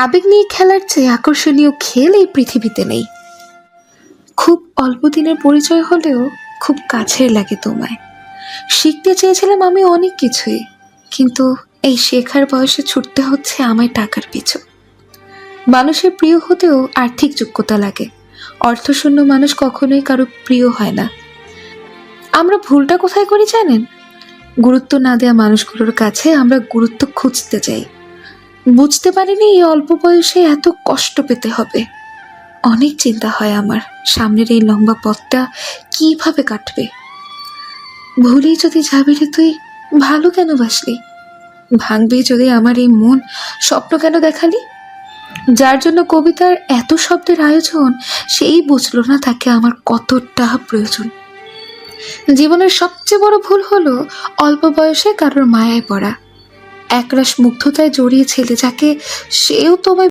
আবেগ নিয়ে খেলার চেয়ে আকর্ষণীয় খেল এই পৃথিবীতে নেই। খুব অল্প দিনের পরিচয় হলেও খুব কাছের লাগে তোমায়। শিখতে চেয়েছিলাম আমি অনেক কিছুই, কিন্তু এই শেখার বয়সে ছুটতে হচ্ছে আমায় টাকার পিছু। মানুষের প্রিয় হতেও আর্থিক যোগ্যতা লাগে। অর্থশূন্য মানুষ কখনোই কারো প্রিয় হয় না। আমরা ভুলটা কোথায় করি জানেন? গুরুত্ব না দেওয়া মানুষগুলোর কাছে আমরা গুরুত্ব খুঁজতে যাই। বুঝতে পারিনি এই অল্প বয়সে এত কষ্ট পেতে হবে। অনেক চিন্তা হয় আমার, সামনের এই লম্বা পথটা কিভাবে কাটবে। ভুলেই যদি যাবি রে তুই, ভালো কেন বাসলি? ভাঙবি যদি আমার এই মন, স্বপ্ন কেন দেখালি? যার জন্য কবিতার এত শব্দের আয়োজন, সেই বুঝলো না তাকে আমার কতটা প্রয়োজন। জীবনের সবচেয়ে বড় ভুল হলো অল্প বয়সে কারোর মায়ায় পড়া। একরাশ মুগ্ধতায় জড়িয়ে ছেলে যাকে সেও তোমায়